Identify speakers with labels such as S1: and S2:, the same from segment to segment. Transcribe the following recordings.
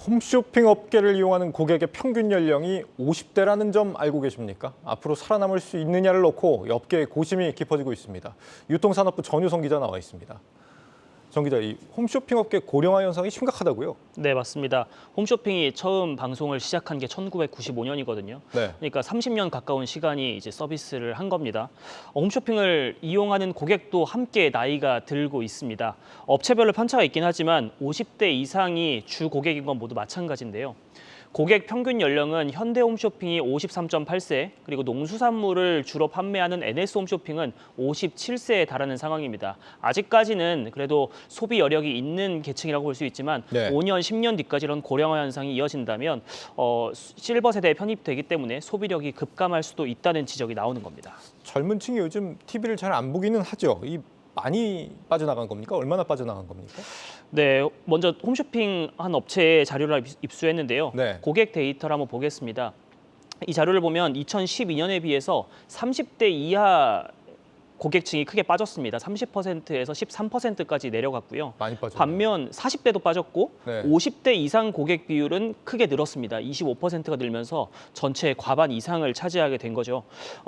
S1: 홈쇼핑 업계를 이용하는 고객의 평균 연령이 50대라는 점 알고 계십니까? 앞으로 살아남을 수 있느냐를 놓고 업계의 고심이 깊어지고 있습니다. 유통산업부 전유성 기자 나와 있습니다. 정 기자, 이 홈쇼핑 업계 고령화 현상이 심각하다고요?
S2: 네, 맞습니다. 홈쇼핑이 처음 방송을 시작한 게 1995년이거든요.
S1: 네.
S2: 그러니까 30년 가까운 시간이 이제 서비스를 한 겁니다. 홈쇼핑을 이용하는 고객도 함께 나이가 들고 있습니다. 업체별로 편차가 있긴 하지만 50대 이상이 주 고객인 건 모두 마찬가지인데요. 고객 평균 연령은 현대홈쇼핑이 53.8세, 그리고 농수산물을 주로 판매하는 NS홈쇼핑은 57세에 달하는 상황입니다. 아직까지는 그래도 소비 여력이 있는 계층이라고 볼 수 있지만
S1: 네.
S2: 5년, 10년 뒤까지 이런 고령화 현상이 이어진다면 실버 세대에 편입되기 때문에 소비력이 급감할 수도 있다는 지적이 나오는 겁니다.
S1: 젊은 층이 요즘 TV를 잘 안 보기는 하죠. 많이 빠져나간 겁니까? 얼마나 빠져나간 겁니까?
S2: 네, 먼저 홈쇼핑 한 업체의 자료를 입수했는데요.
S1: 네.
S2: 고객 데이터를 한번 보겠습니다. 이 자료를 보면 2012년에 비해서 30대 이하 고객층이 크게 빠졌습니다. 30%에서 13%까지 내려갔고요.
S1: 많이 빠졌네요.
S2: 반면 40대도 빠졌고
S1: 네.
S2: 50대 이상 고객 비율은 크게 늘었습니다. 25%가 늘면서 전체의 과반 이상을 차지하게 된 거죠.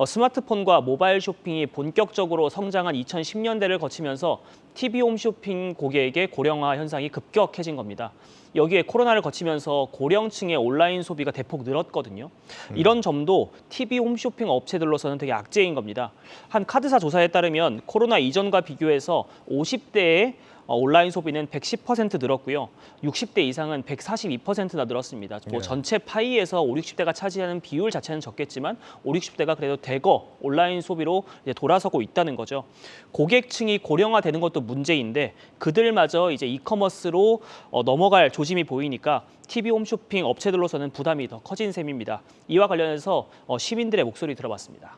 S2: 스마트폰과 모바일 쇼핑이 본격적으로 성장한 2010년대를 거치면서 TV 홈쇼핑 고객의 고령화 현상이 급격해진 겁니다. 여기에 코로나를 거치면서 고령층의 온라인 소비가 대폭 늘었거든요. 이런 점도 TV 홈쇼핑 업체들로서는 되게 악재인 겁니다. 한 카드사 조사에 따르면 코로나 이전과 비교해서 50대의 온라인 소비는 110% 늘었고요. 60대 이상은 142%나 늘었습니다. 뭐
S1: 네.
S2: 전체 파이에서 5, 60대가 차지하는 비율 자체는 적겠지만 5, 60대가 그래도 대거 온라인 소비로 이제 돌아서고 있다는 거죠. 고객층이 고령화되는 것도 문제인데 그들마저 이제 이커머스로 넘어갈 조짐이 보이니까 TV 홈쇼핑 업체들로서는 부담이 더 커진 셈입니다. 이와 관련해서 시민들의 목소리 들어봤습니다.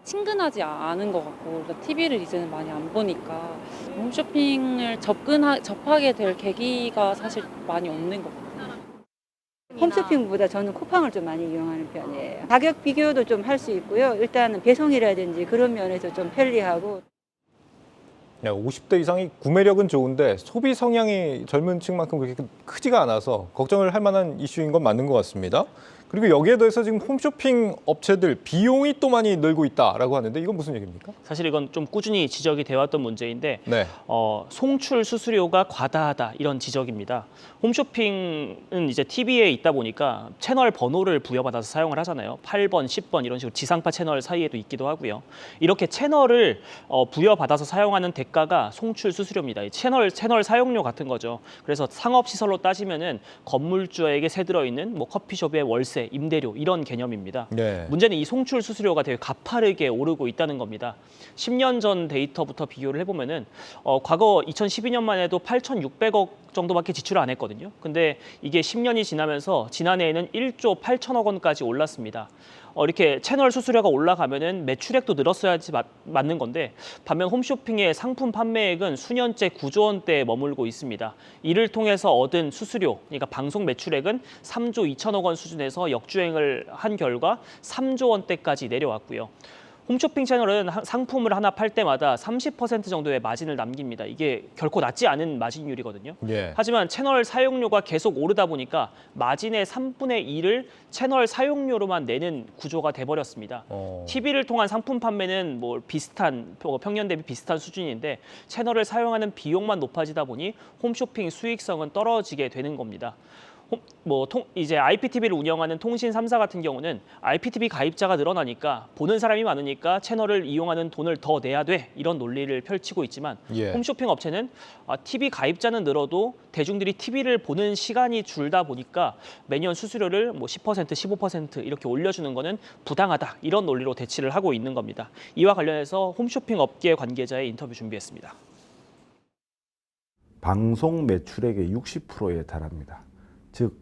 S3: 친근하지 않은 것 같고 TV를 이제는 많이 안 보니까 홈쇼핑을 접하게 될 계기가 사실 많이 없는 것 같아요.
S4: 홈쇼핑보다 저는 쿠팡을 좀 많이 이용하는 편이에요. 가격 비교도 좀 할 수 있고요. 일단은 배송이라든지 그런 면에서 좀 편리하고.
S1: 50대 이상이 구매력은 좋은데 소비 성향이 젊은 층만큼 그렇게 크지가 않아서 걱정을 할 만한 이슈인 건 맞는 것 같습니다. 그리고 여기에 더해서 지금 홈쇼핑 업체들 비용이 또 많이 늘고 있다라고 하는데 이건 무슨 얘기입니까?
S2: 사실 이건 좀 꾸준히 지적이 되어왔던 문제인데
S1: 네.
S2: 송출 수수료가 과다하다 이런 지적입니다. 홈쇼핑은 이제 TV에 있다 보니까 채널 번호를 부여받아서 사용을 하잖아요. 8번, 10번 이런 식으로 지상파 채널 사이에도 있기도 하고요. 이렇게 채널을 부여받아서 사용하는 대가가 송출 수수료입니다. 이 채널 사용료 같은 거죠. 그래서 상업시설로 따지면은 건물주에게 세 들어있는 뭐 커피숍의 월세, 임대료 이런 개념입니다.
S1: 네.
S2: 문제는 이 송출 수수료가 되게 가파르게 오르고 있다는 겁니다. 10년 전 데이터부터 비교를 해보면은 과거 2012년만 해도 8,600억 정도밖에 지출을 안 했거든요. 근데 이게 10년이 지나면서 지난해에는 1조 8천억 원까지 올랐습니다. 이렇게 채널 수수료가 올라가면은 매출액도 늘었어야지 맞는 건데 반면 홈쇼핑의 상품 판매액은 수년째 9조 원대에 머물고 있습니다. 이를 통해서 얻은 수수료, 그러니까 방송 매출액은 3조 2천억 원 수준에서 역주행을 한 결과 3조 원대까지 내려왔고요. 홈쇼핑 채널은 상품을 하나 팔 때마다 30% 정도의 마진을 남깁니다. 이게 결코 낮지 않은 마진율이거든요.
S1: 예.
S2: 하지만 채널 사용료가 계속 오르다 보니까 마진의 3분의 1을 채널 사용료로만 내는 구조가 돼버렸습니다. TV를 통한 상품 판매는 뭐 비슷한 평년 대비 비슷한 수준인데 채널을 사용하는 비용만 높아지다 보니 홈쇼핑 수익성은 떨어지게 되는 겁니다. 이제 IPTV를 운영하는 통신 3사 같은 경우는 IPTV 가입자가 늘어나니까 보는 사람이 많으니까 채널을 이용하는 돈을 더 내야 돼 이런 논리를 펼치고 있지만
S1: 예.
S2: 홈쇼핑 업체는 TV 가입자는 늘어도 대중들이 TV를 보는 시간이 줄다 보니까 매년 수수료를 10%, 15% 이렇게 올려주는 거는 부당하다 이런 논리로 대치를 하고 있는 겁니다. 이와 관련해서 홈쇼핑 업계 관계자의 인터뷰 준비했습니다.
S5: 방송 매출액의 60%에 달합니다. 즉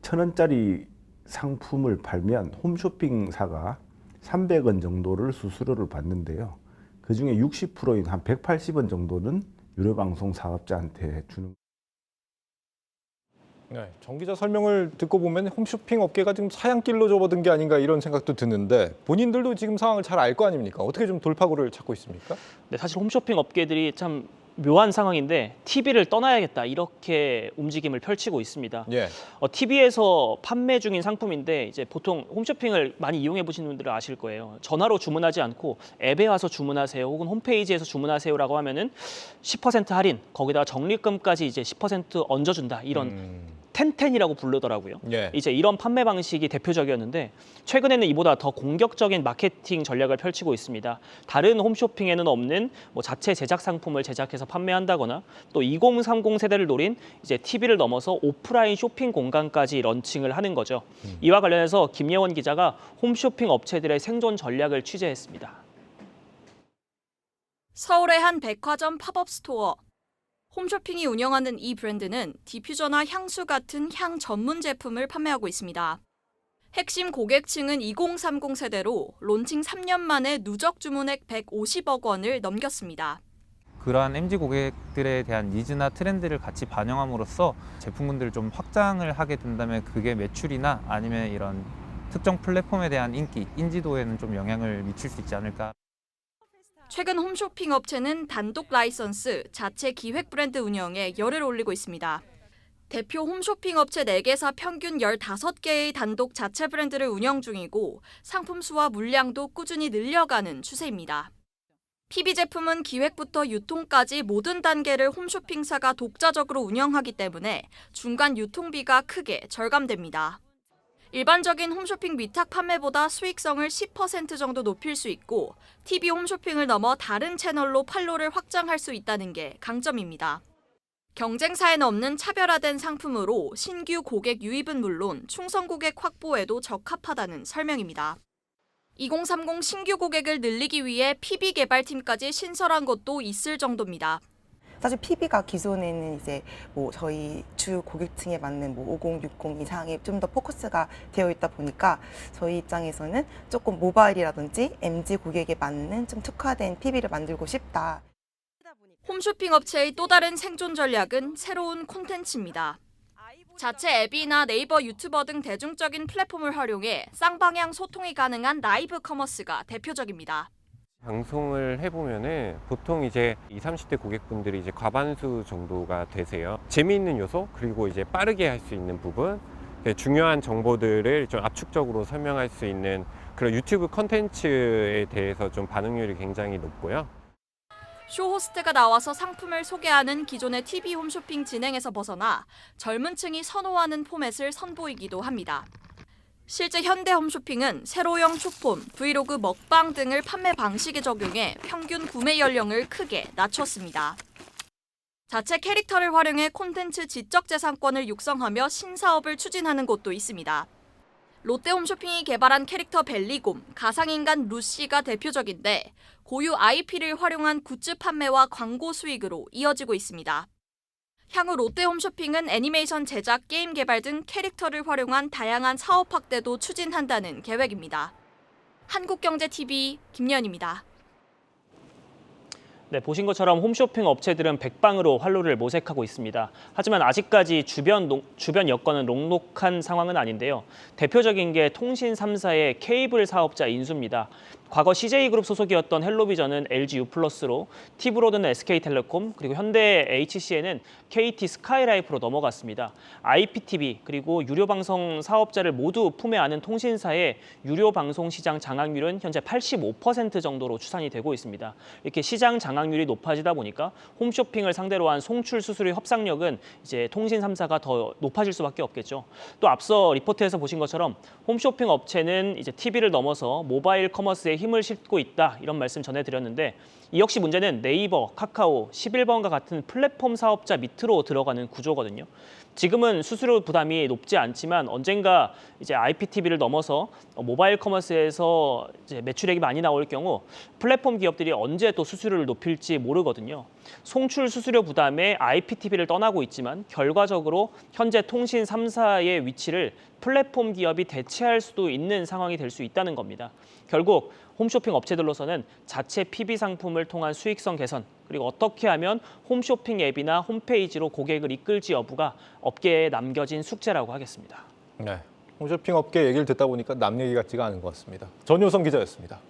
S5: 1,000원짜리 상품을 팔면 홈쇼핑사가 300원 정도를 수수료를 받는데요. 그중에 60%인 한 180원 정도는 유료방송 사업자한테 주는.
S1: 네, 정 기자 설명을 듣고 보면 홈쇼핑 업계가 지금 사양길로 접어든 게 아닌가 이런 생각도 드는데 본인들도 지금 상황을 잘 알 거 아닙니까? 어떻게 좀 돌파구를 찾고 있습니까?
S2: 네, 사실 홈쇼핑 업계들이 참 묘한 상황인데 TV를 떠나야겠다 이렇게 움직임을 펼치고 있습니다.
S1: 예.
S2: TV에서 판매 중인 상품인데 이제 보통 홈쇼핑을 많이 이용해 보시는 분들은 아실 거예요. 전화로 주문하지 않고 앱에 와서 주문하세요, 혹은 홈페이지에서 주문하세요라고 하면은 10% 할인, 거기다가 적립금까지 이제 10% 얹어준다 이런 텐텐이라고 부르더라고요.
S1: 예.
S2: 이제 이런 판매 방식이 대표적이었는데 최근에는 이보다 더 공격적인 마케팅 전략을 펼치고 있습니다. 다른 홈쇼핑에는 없는 뭐 자체 제작 상품을 제작해서 판매한다거나 또 2030 세대를 노린 이제 TV를 넘어서 오프라인 쇼핑 공간까지 런칭을 하는 거죠. 이와 관련해서 김예원 기자가 홈쇼핑 업체들의 생존 전략을 취재했습니다.
S6: 서울의 한 백화점 팝업 스토어. 홈쇼핑이 운영하는 이 브랜드는 디퓨저나 향수 같은 향 전문 제품을 판매하고 있습니다. 핵심 고객층은 2030 세대로 론칭 3년 만에 누적 주문액 150억 원을 넘겼습니다.
S7: 그러한 MZ 고객들에 대한 니즈나 트렌드를 같이 반영함으로써 제품군들을 좀 확장을 하게 된다면 그게 매출이나 아니면 이런 특정 플랫폼에 대한 인기, 인지도에는 좀 영향을 미칠 수 있지 않을까.
S6: 최근 홈쇼핑 업체는 단독 라이선스, 자체 기획 브랜드 운영에 열을 올리고 있습니다. 대표 홈쇼핑 업체 4개사 평균 15개의 단독 자체 브랜드를 운영 중이고 상품 수와 물량도 꾸준히 늘려가는 추세입니다. PB 제품은 기획부터 유통까지 모든 단계를 홈쇼핑사가 독자적으로 운영하기 때문에 중간 유통비가 크게 절감됩니다. 일반적인 홈쇼핑 위탁 판매보다 수익성을 10% 정도 높일 수 있고 TV 홈쇼핑을 넘어 다른 채널로 판로를 확장할 수 있다는 게 강점입니다. 경쟁사에는 없는 차별화된 상품으로 신규 고객 유입은 물론 충성 고객 확보에도 적합하다는 설명입니다. 2030 신규 고객을 늘리기 위해 PB 개발팀까지 신설한 것도 있을 정도입니다.
S8: 사실 PB가 기존에는 이제 뭐 저희 주 고객층에 맞는 뭐 50, 60 이상에 좀 더 포커스가 되어 있다 보니까 저희 입장에서는 조금 모바일이라든지 MZ 고객에 맞는 좀 특화된 PB를 만들고 싶다.
S6: 홈쇼핑 업체의 또 다른 생존 전략은 새로운 콘텐츠입니다. 자체 앱이나 네이버, 유튜버 등 대중적인 플랫폼을 활용해 쌍방향 소통이 가능한 라이브 커머스가 대표적입니다.
S9: 방송을 해보면은 보통 이제 20, 30대 고객분들이 이제 과반수 정도가 되세요. 재미있는 요소, 그리고 이제 빠르게 할 수 있는 부분, 중요한 정보들을 좀 압축적으로 설명할 수 있는 그런 유튜브 컨텐츠에 대해서 좀 반응률이 굉장히 높고요.
S6: 쇼 호스트가 나와서 상품을 소개하는 기존의 TV 홈쇼핑 진행에서 벗어나 젊은 층이 선호하는 포맷을 선보이기도 합니다. 실제 현대 홈쇼핑은 세로형 쇼폼, 브이로그, 먹방 등을 판매 방식에 적용해 평균 구매 연령을 크게 낮췄습니다. 자체 캐릭터를 활용해 콘텐츠 지적재산권을 육성하며 신사업을 추진하는 곳도 있습니다. 롯데홈쇼핑이 개발한 캐릭터 벨리곰, 가상인간 루시가 대표적인데 고유 IP를 활용한 굿즈 판매와 광고 수익으로 이어지고 있습니다. 향후 롯데홈쇼핑은 애니메이션 제작, 게임 개발 등 캐릭터를 활용한 다양한 사업 확대도 추진한다는 계획입니다. 한국경제TV 김연입니다.
S2: 네, 보신 것처럼 홈쇼핑 업체들은 백방으로 활로를 모색하고 있습니다. 하지만 아직까지 주변 여건은 녹록한 상황은 아닌데요. 대표적인 게 통신 3사의 케이블 사업자 인수입니다. 과거 CJ그룹 소속이었던 헬로비전은 LG U+로, 티브로드는 SK텔레콤, 그리고 현대 HCN은 KT 스카이라이프로 넘어갔습니다. IPTV 그리고 유료방송 사업자를 모두 품에 안은 통신사의 유료방송 시장 장악률은 현재 85% 정도로 추산이 되고 있습니다. 이렇게 시장 장악률이 높아지다 보니까 홈쇼핑을 상대로 한 송출 수수료 협상력은 이제 통신 3사가 더 높아질 수밖에 없겠죠. 또 앞서 리포트에서 보신 것처럼 홈쇼핑 업체는 이제 TV를 넘어서 모바일 커머스에 힘을 싣고 있다 이런 말씀 전해드렸는데 이 역시 문제는 네이버, 카카오, 11번과 같은 플랫폼 사업자 밑으로 들어가는 구조거든요. 지금은 수수료 부담이 높지 않지만 언젠가 이제 IPTV를 넘어서 모바일 커머스에서 이제 매출액이 많이 나올 경우 플랫폼 기업들이 언제 또 수수료를 높일지 모르거든요. 송출 수수료 부담에 IPTV를 떠나고 있지만 결과적으로 현재 통신 3사의 위치를 플랫폼 기업이 대체할 수도 있는 상황이 될 수 있다는 겁니다. 결국 홈쇼핑 업체들로서는 자체 PB 상품을 통한 수익성 개선, 그리고 어떻게 하면 홈쇼핑 앱이나 홈페이지로 고객을 이끌지 여부가 업계에 남겨진 숙제라고 하겠습니다.
S1: 네, 홈쇼핑 업계 얘기를 듣다 보니까 남 얘기 같지가 않은 것 같습니다. 전효성 기자였습니다.